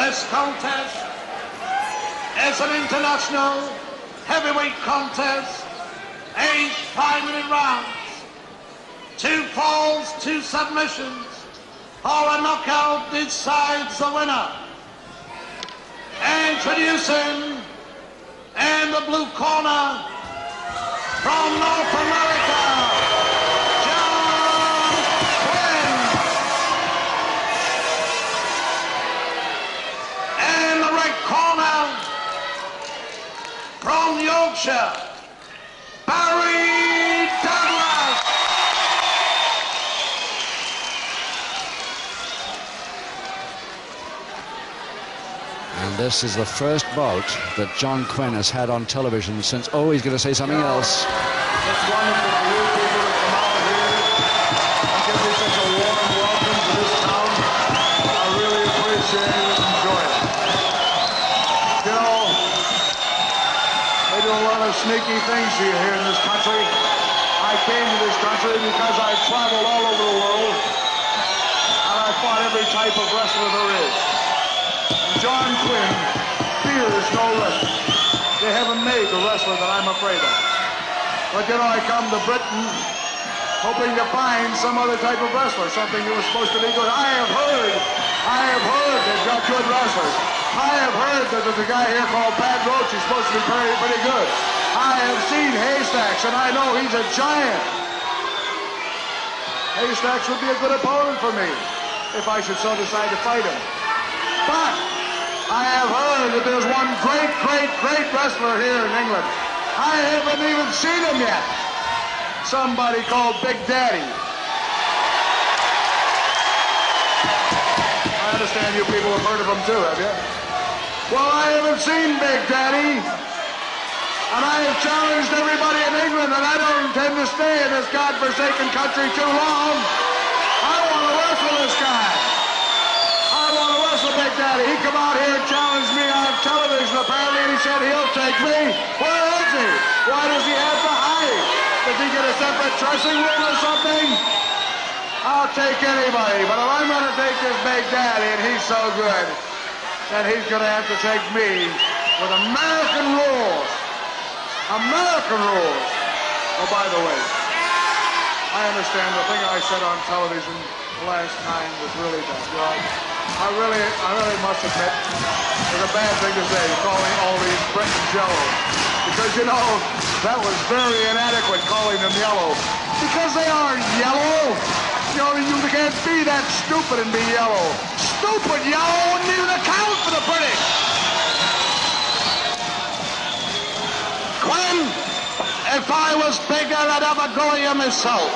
This contest is an international heavyweight contest, 8 5-minute rounds, 2 falls, 2 submissions, or a knockout decides the winner. Introducing in the blue corner from North America, John Quinn. In the red corner from Yorkshire, Barry Douglas. And this is the first bout that John Quinn has had on television since, oh, he's going to say something else. It's wonderful for you people to come out here and give me such a warm welcome to this town. I really appreciate it and enjoy it. You know, they do a lot of sneaky things here in this country. I came to this country because I traveled all over the world, and I fought every type of wrestler there is. John Quinn fears no wrestler. They haven't made the wrestler that I'm afraid of. But you know, I come to Britain hoping to find some other type of wrestler, something that was supposed to be good. I have heard they've got good wrestlers. I have heard that there's a guy here called Bad Roach who's supposed to be pretty good. I have seen Haystacks, and I know he's a giant. Haystacks would be a good opponent for me if I should so decide to fight him. But I have heard that there's one great wrestler here in England. I haven't even seen him yet. Somebody called Big Daddy. I understand you people have heard of him too, have you? Well, I haven't seen Big Daddy. And I have challenged everybody in England, and I don't intend to stay in this godforsaken country too long. I want to wrestle this guy. Big Daddy. He come out here and challenged me on television apparently, and he said he'll take me. Where is he? Why does he have to hide? Does he get a separate dressing room or something? I'll take anybody, but if I'm going to take this Big Daddy and he's so good, then he's going to have to take me with American rules. American rules. Oh, by the way, I understand the thing I said on television last time was really bad. Well, I really must admit, it's a bad thing to say, calling all these Britons yellow. Because, you know, that was very inadequate calling them yellow. Because they aren't yellow. You know, you can't be that stupid and be yellow. Stupid yellow wouldn't even account for the British. Quinn, if I was bigger, I'd have a go at you myself.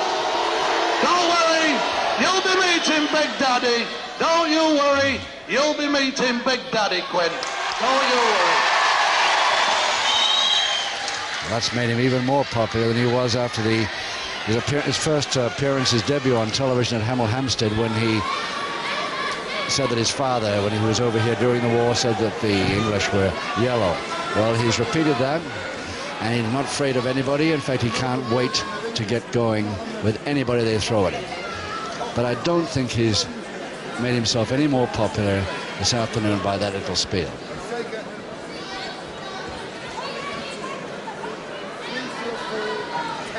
Don't worry, you'll be meeting Big Daddy. Don't you worry, you'll be meeting Big Daddy, Quinn. Don't you worry. That's made him even more popular than he was after his first appearance, his debut on television at Hemel Hempstead, when he said that his father, when he was over here during the war, said that the English were yellow. Well, he's repeated that, and he's not afraid of anybody. In fact, he can't wait to get going with anybody they throw at him. But I don't think he's made himself any more popular this afternoon by that little spiel.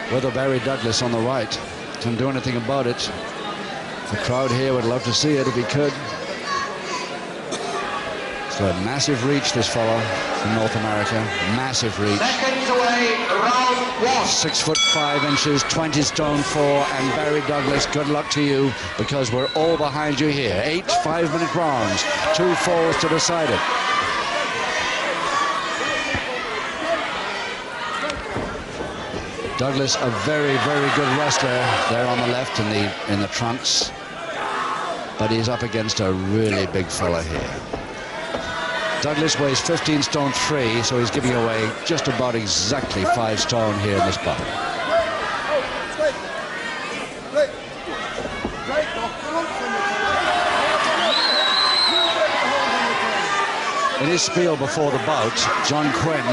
Whether Barry Douglas on the right can do anything about it, the crowd here would love to see it if he could. He's got a massive reach, this fellow from North America. Massive reach. Seconds away, round 1. 6'5", 20 stone 4, and Barry Douglas, good luck to you, because we're all behind you here. 8 5-minute rounds, 2 falls to decide it. Douglas, a very good wrestler there on the left in the trunks, but he's up against a really big fella here. Douglas weighs 15 stone 3, so he's giving away just about exactly 5 stone here in this bout. In his spiel before the bout, John Quinn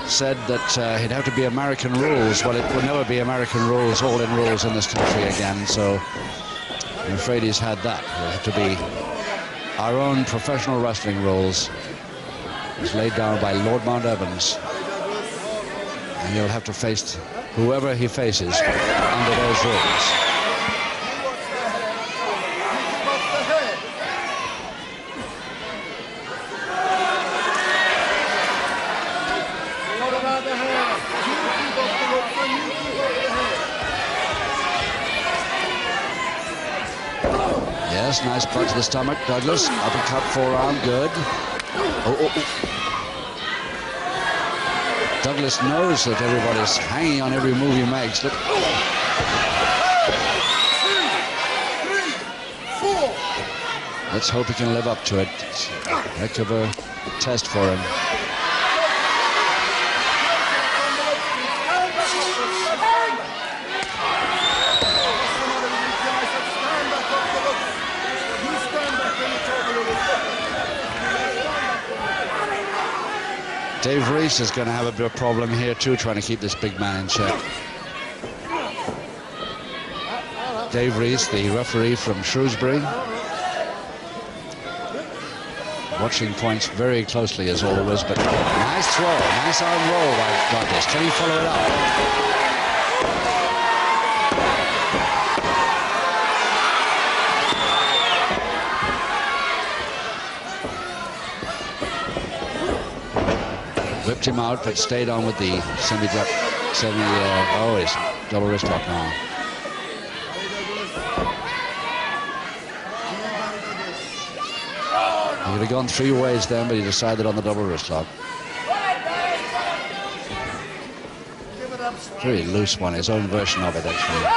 said that he'd have to be American rules. Well, it will never be American rules, all-in rules in this country again, so I'm afraid he's had that. It'll have to be our own professional wrestling rules. It's laid down by Lord Mount Evans. And he'll have to face whoever he faces under those rules. Yes, nice punch to the stomach, Douglas. Uppercut, forearm, good. Oh. Douglas knows that everybody's hanging on every move he makes. Look. Let's hope he can live up to it. It's a heck of a test for him. Dave Reese is going to have a bit of a problem here too, trying to keep this big man in check. Dave Reese, the referee from Shrewsbury, watching points very closely as always, but nice throw, nice arm roll by Douglas. Can he follow it up? Whipped him out, but stayed on with the oh, it's double wrist lock now. He could have gone 3 ways then, but he decided on the double wrist lock. Very loose one, his own version of it, actually.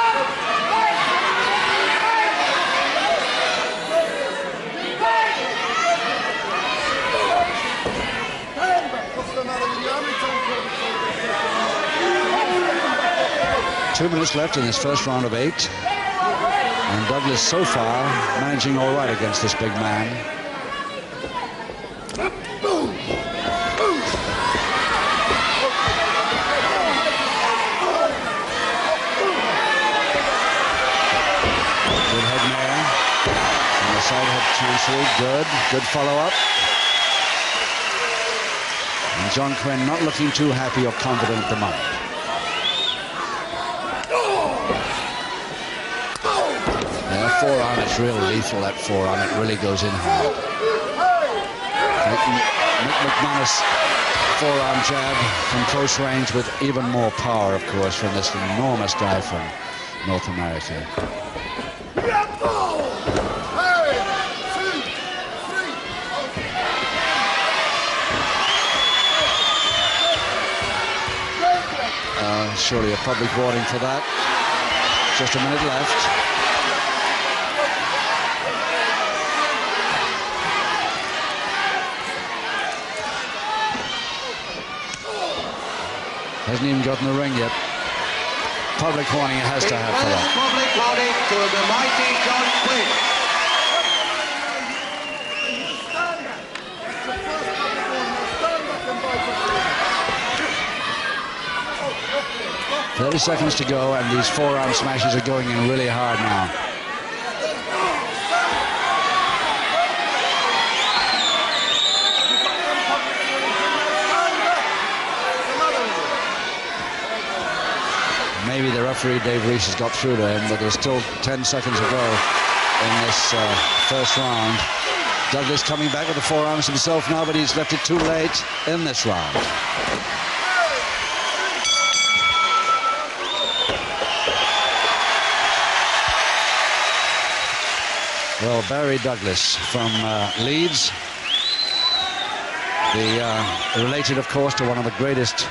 2 minutes left in this first round of 8. And Douglas so far managing all right against this big man. Good head nair. And the side head transfer. Good follow-up. And John Quinn not looking too happy or confident at the moment. Forearm, it's real lethal, that forearm. It really goes in hard. Mick McManus forearm jab from close range with even more power, of course, from this enormous guy from North America. Surely a public warning for that. Just a minute left. Hasn't even gotten the ring yet. Public warning it has to have for that. Public warning to the mighty John Quinn. 30 seconds to go, and these forearm smashes are going in really hard now. Maybe the referee, Dave Reese, has got through to him, but there's still 10 seconds to go in this first round. Douglas coming back with the forearms himself now, but he's left it too late in this round. Well, Barry Douglas from Leeds, related, of course, to one of the greatest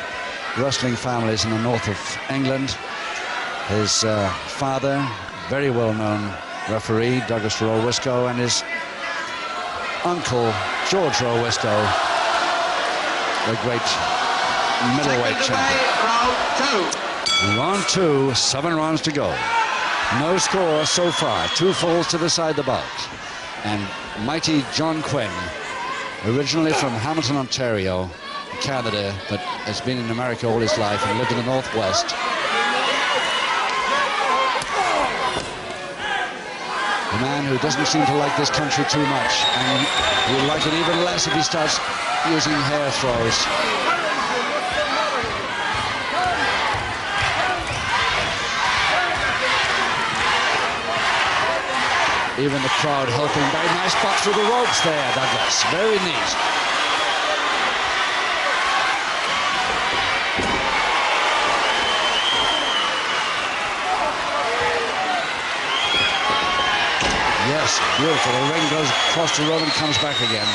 wrestling families in the north of England. His father, very well-known referee, Douglas Rowisco, and his uncle, George Rowisco, the great middleweight champion. Round 2, 7 rounds to go. No score so far, 2 falls to the side of the bout. And mighty John Quinn, originally from Hamilton, Ontario, Canada, but has been in America all his life and lived in the Northwest. A man who doesn't seem to like this country too much, and he'll like it even less if he starts using hair throws. Even the crowd helping. Very nice butt through the ropes there, Douglas. Very neat. Yes, beautiful. The ring goes across the rope and comes back again.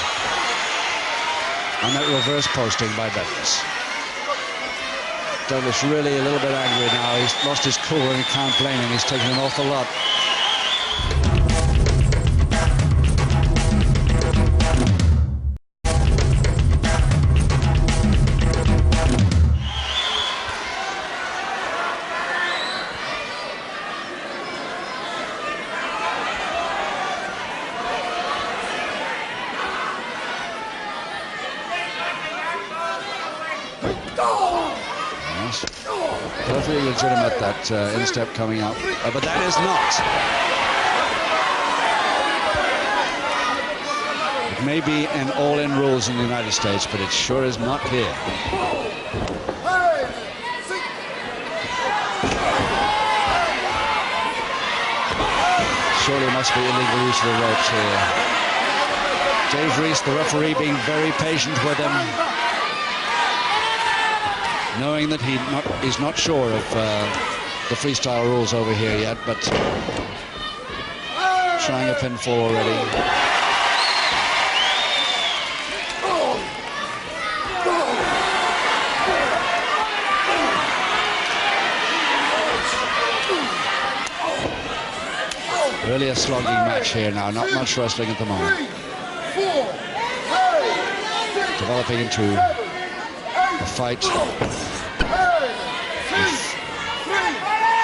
And that reverse posting by Douglas. Douglas really a little bit angry now. He's lost his cool and he can't blame him. He's taken an awful lot. Perfectly legitimate, that instep coming up, but that is not. It may be an all-in rules in the United States, but it sure is not here. Surely must be illegal use of the ropes here. Dave Reese, the referee, being very patient with him, knowing that he's not sure of the freestyle rules over here yet, but trying a pinfall already. Really a slogging match here now, not much wrestling at the moment. Developing into a fight with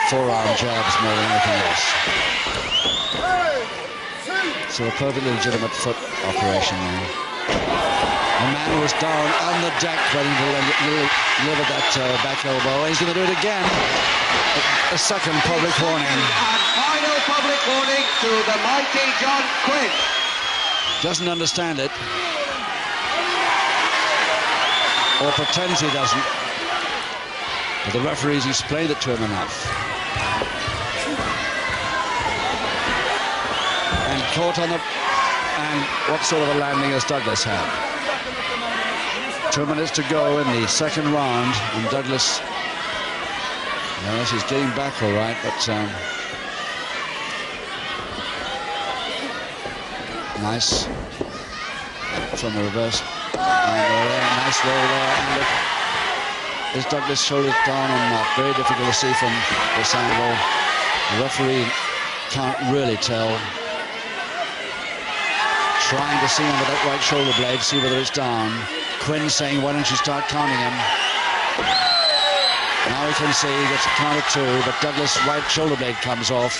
forearm jabs more than anything else. So a perfectly legitimate foot operation there. The man was down on the deck waiting to deliver that back elbow. He's going to do it again. A second public warning. And final public warning to the mighty John Quinn. Doesn't understand it. Or pretends he doesn't. But the referee's explained it to him enough. And caught on the... And what sort of a landing has Douglas had? 2 minutes to go in the second round, and Douglas... Yes, he's getting back all right, but... nice. From the reverse. Nice roll there, and is Douglas' shoulders down or not? Very difficult to see from this angle. The referee can't really tell. Trying to see under that right shoulder blade, see whether it's down. Quinn saying, why don't you start counting him? Now we can see he gets a count of 2, but Douglas' right shoulder blade comes off.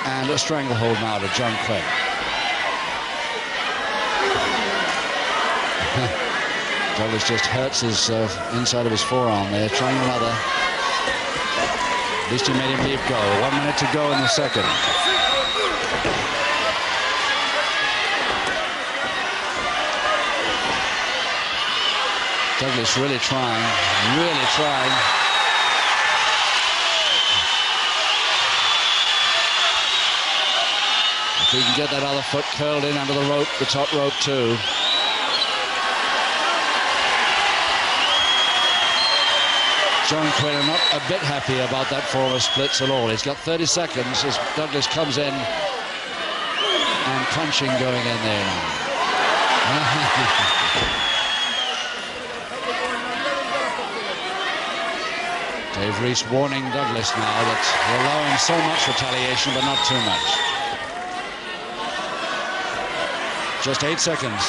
And a stranglehold now to John Quinn. Douglas just hurts his inside of his forearm there, trying another. At least he made him leave go. 1 minute to go in the second. Douglas really trying, really trying. If he can get that other foot curled in under the rope, the top rope too. John Quinn not a bit happy about that form of splits at all. He's got 30 seconds as Douglas comes in and punching going in there now. Dave Reese warning Douglas now that he'll allow him so much retaliation, but not too much. Just 8 seconds.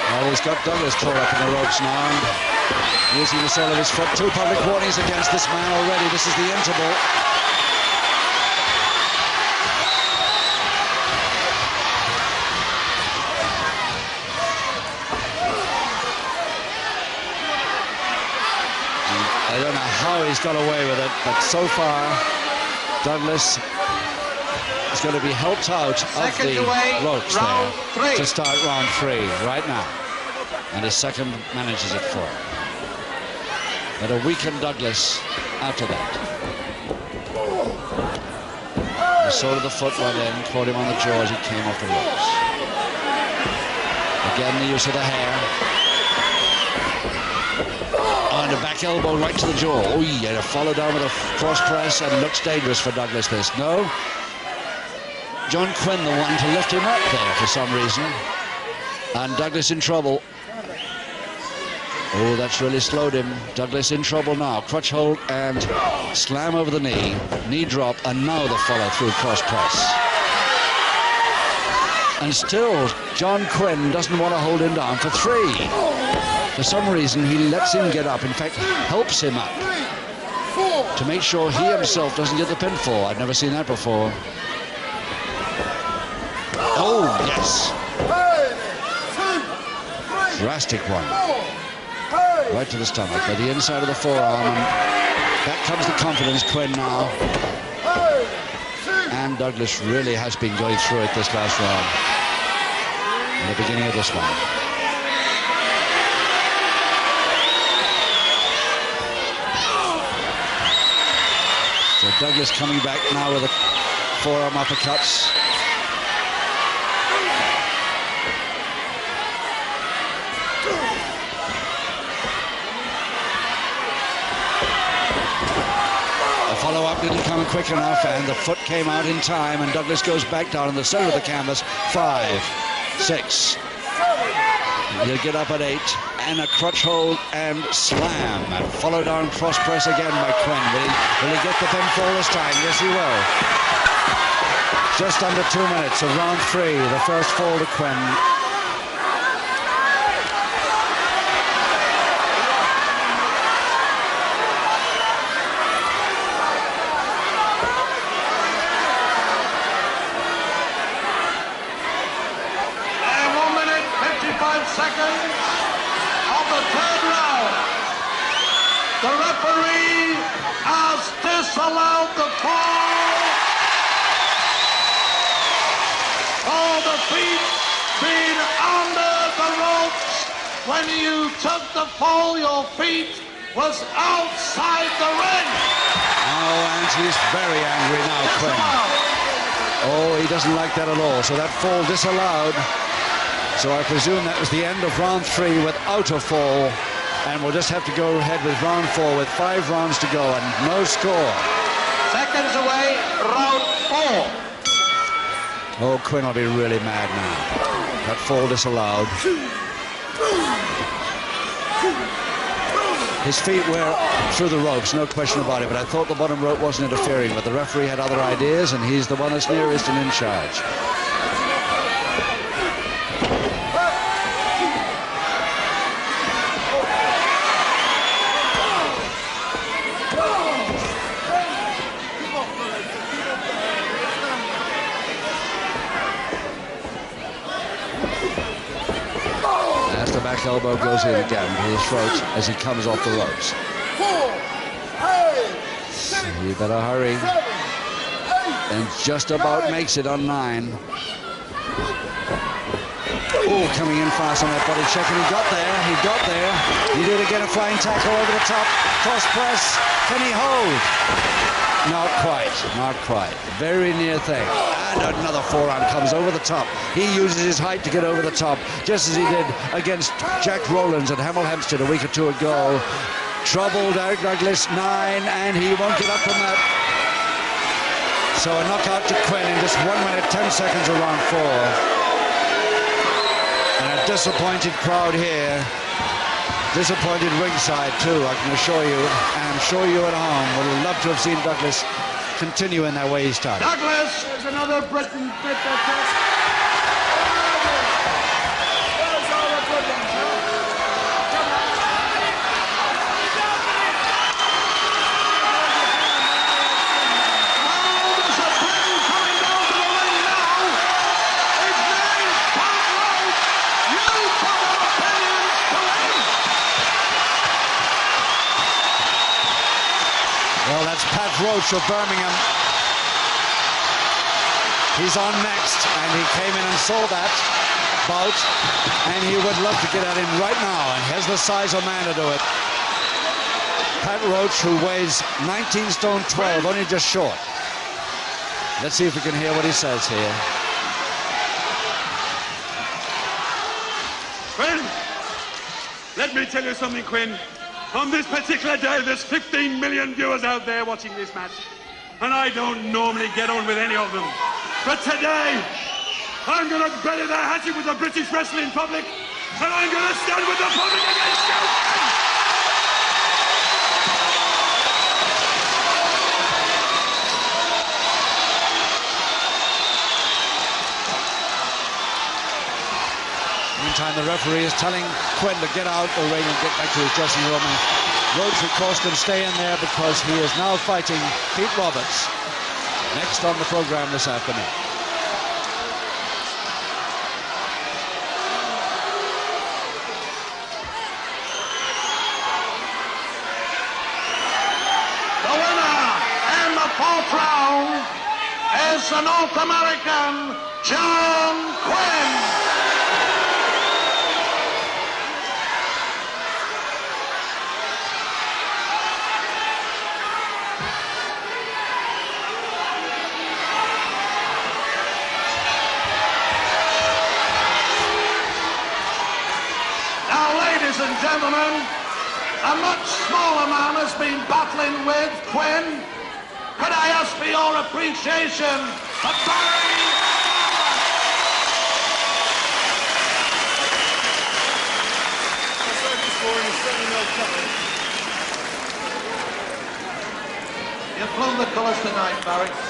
Well, he's got Douglas caught up in the ropes now, and using the sole of his foot. 2 public warnings against this man already. This is the interval. Douglas got away with it, but so far, Douglas is going to be helped out of the ropes there to start round 3 right now. And his second manages it for him. But a weakened Douglas after that. The sole of the foot went in, caught him on the jaws, he came off the ropes. Again, the use of the hair. And a back elbow right to the jaw. Oh, yeah, follow down with a cross press, and looks dangerous for Douglas this. No. John Quinn, the one to lift him up there for some reason. And Douglas in trouble. Oh, that's really slowed him. Douglas in trouble now. Crutch hold and slam over the knee. Knee drop, and now the follow through cross press. And still, John Quinn doesn't want to hold him down for 3. For some reason, he lets him get up. In fact, helps him up to make sure he himself doesn't get the pinfall. I've never seen that before. Oh, yes. Drastic one. Right to the stomach, by the inside of the forearm. And back comes the confidence, Quinn now. And Douglas really has been going through it this last round. In the beginning of this one. So Douglas coming back now with the forearm uppercuts. The follow-up didn't come quick enough, and the foot came out in time, and Douglas goes back down in the center of the canvas. 5, 6. He'll get up at 8, and a crutch hold and slam, and follow down cross press again by Quinn. Will he get the pinfall this time? Yes, he will. Just under 2 minutes of round 3, the first fall to Quinn. Seconds of the 3rd round. The referee has disallowed the fall. All the feet being under the ropes. When you took the fall, your feet was outside the ring. Oh, and he's very angry now, Quinn. Oh, he doesn't like that at all. So that fall disallowed. So I presume that was the end of round 3 without a fall, and we'll just have to go ahead with round 4 with 5 rounds to go and no score. Seconds away, round 4. Oh, Quinn will be really mad now. That fall disallowed. His feet were through the ropes, no question about it, but I thought the bottom rope wasn't interfering, but the referee had other ideas, and he's the one that's nearest and in charge. Back elbow goes in again to the throat as he comes off the ropes. So you better hurry. And just about makes it on 9. Oh, coming in fast on that body check, and he got there. He did again, a flying tackle over the top. Cross press. Can he hold? Not quite. Very near thing. And another forearm comes over the top. He uses his height to get over the top, just as he did against Jack Rowlands at Hemel Hempstead a week or 2 ago. Troubled out Douglas, 9, and he won't get up from that. So a knockout to Quinn in just 1 minute, 10 seconds of round 4. And a disappointed crowd here. Disappointed ringside too, I can assure you, and I'm sure you at home would love to have seen Douglas continue in that way he started. Douglas is another Britain. Roach of Birmingham. He's on next, and he came in and saw that bout, and he would love to get at him right now, and has the size of man to do it. Pat Roach, who weighs 19 stone 12, only just short. Let's see if we can hear what he says here. Quinn, let me tell you something, Quinn. On this particular day, there's 15 million viewers out there watching this match, and I don't normally get on with any of them. But today, I'm going to bury the hatchet with the British wrestling public, and I'm going to stand with the public against you. Meantime, the referee is telling Quinn to get out the ring and get back to his dressing room. And Roach requests him stay in there because he is now fighting Pete Roberts next on the program this afternoon. The winner in the 4th round is the North American John Quinn. Ladies and gentlemen, a much smaller man has been battling with Quinn. Could I ask for your appreciation of Barry? You've flown the colours tonight, Barry.